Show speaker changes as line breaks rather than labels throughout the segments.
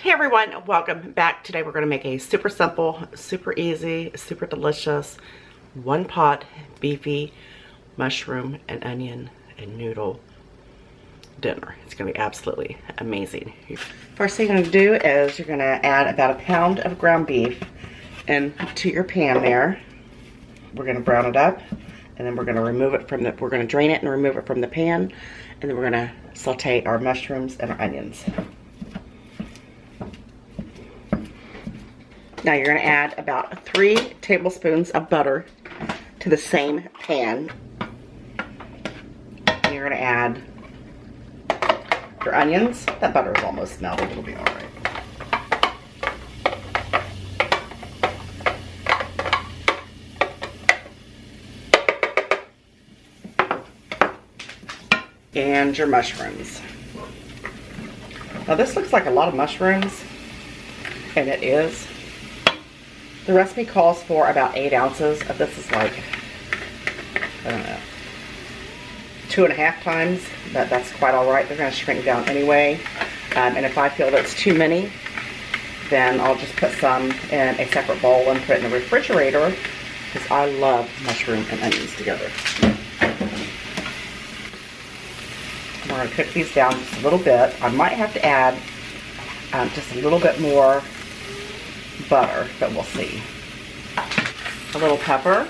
Hey everyone, welcome back. Today we're going to make a super simple, super easy, super delicious one pot beefy mushroom and onion and noodle dinner. It's going to be absolutely amazing. First thing you're going to do is you're going to add about a pound of ground beef into your pan there. We're going to brown it up and then we're going to remove it from the, we're going to drain it and remove it from the pan, and then we're going to saute our mushrooms and our onions. Now you're going to add about 3 tablespoons of butter to the same pan. And you're going to add your onions. That butter is almost melted. It'll be all right. And your mushrooms. Now this looks like a lot of mushrooms, and it is. The recipe calls for about 8 ounces. This is like, I don't know, 2.5 times, but that's quite all right. They're going to shrink down anyway. And if I feel that's too many, then I'll just put some in a separate bowl and put it in the refrigerator, because I love mushroom and onions together. We're going to cook these down just a little bit. I might have to add just a little bit more butter, but we'll see. A little pepper.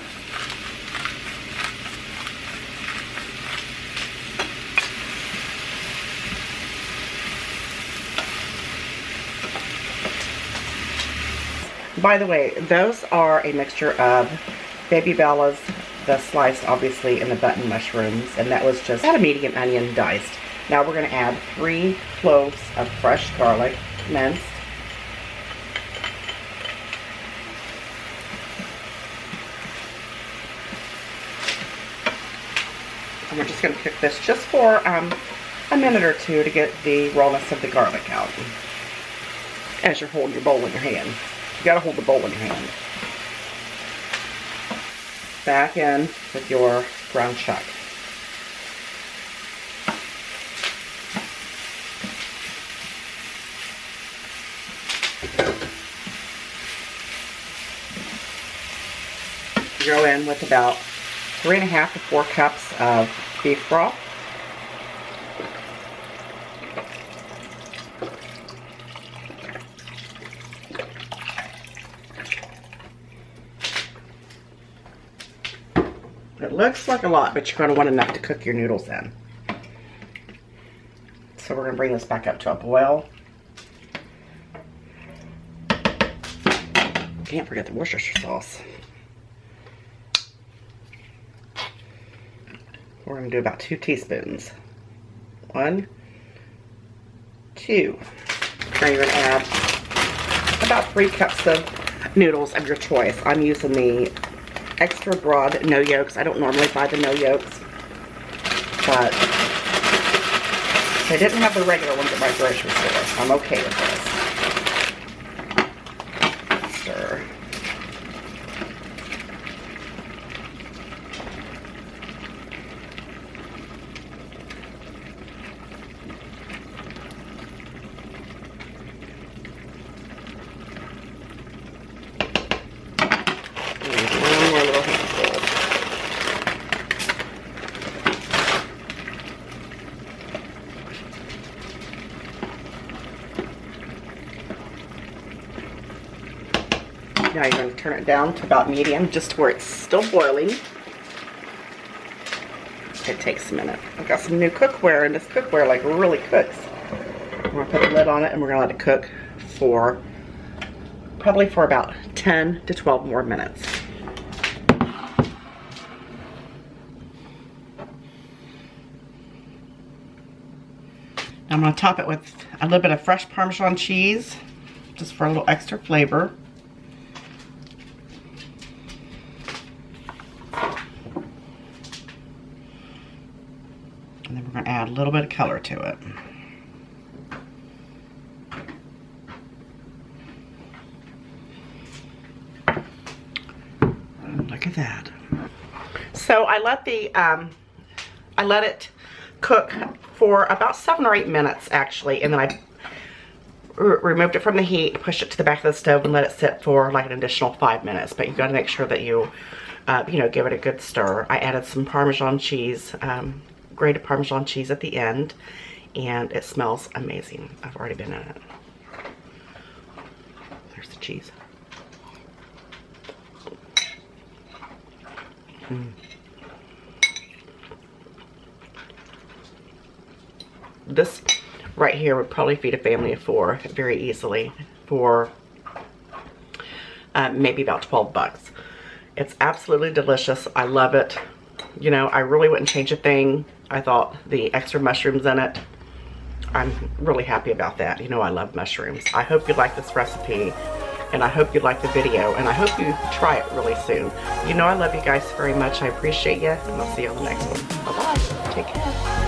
By the way, those are a mixture of Baby Bella's, the sliced obviously, and the button mushrooms, and that was just about a medium onion diced. Now we're going to add 3 cloves of fresh garlic minced. And we're just going to cook this just for a minute or two to get the rawness of the garlic out. As you're holding your bowl in your hand. You got to hold the bowl in your hand. Back in with your ground chuck. Go in with about 3.5 to 4 cups of beef broth. It looks like a lot, but you're going to want enough to cook your noodles in. So we're going to bring this back up to a boil. Can't forget the Worcestershire sauce. We're going to do about 2 teaspoons. 1, 2. Now you're going to add about 3 cups of noodles of your choice. I'm using the extra broad no yolks. I don't normally buy the no yolks, but they didn't have the regular ones at my grocery store, so I'm okay with this. Stir. Now you're going to turn it down to about medium, just to where it's still boiling. It takes a minute. I've got some new cookware, and this cookware like really cooks. We're going to put the lid on it, and we're going to let it cook for probably for about 10 to 12 more minutes. I'm going to top it with a little bit of fresh Parmesan cheese, just for a little extra flavor. And then we're going to add a little bit of color to it. Look at that. So I let it cook for about 7 or 8 minutes actually, and then I removed it from the heat, pushed it to the back of the stove and let it sit for like an additional 5 minutes. But you got to make sure that you, you know, give it a good stir. I added some Parmesan cheese, grated Parmesan cheese at the end, and it smells amazing. I've already been in it. There's the cheese. This right here would probably feed a family of 4 very easily for maybe about 12 bucks. It's absolutely delicious. I love it. You know, I really wouldn't change a thing. I thought the extra mushrooms in it, I'm really happy about that. You know, I love mushrooms. I hope you like this recipe, and I hope you like the video, and I hope you try it really soon. You know, I love you guys very much. I appreciate you, and I'll see you on the next one. Bye-bye. Take care.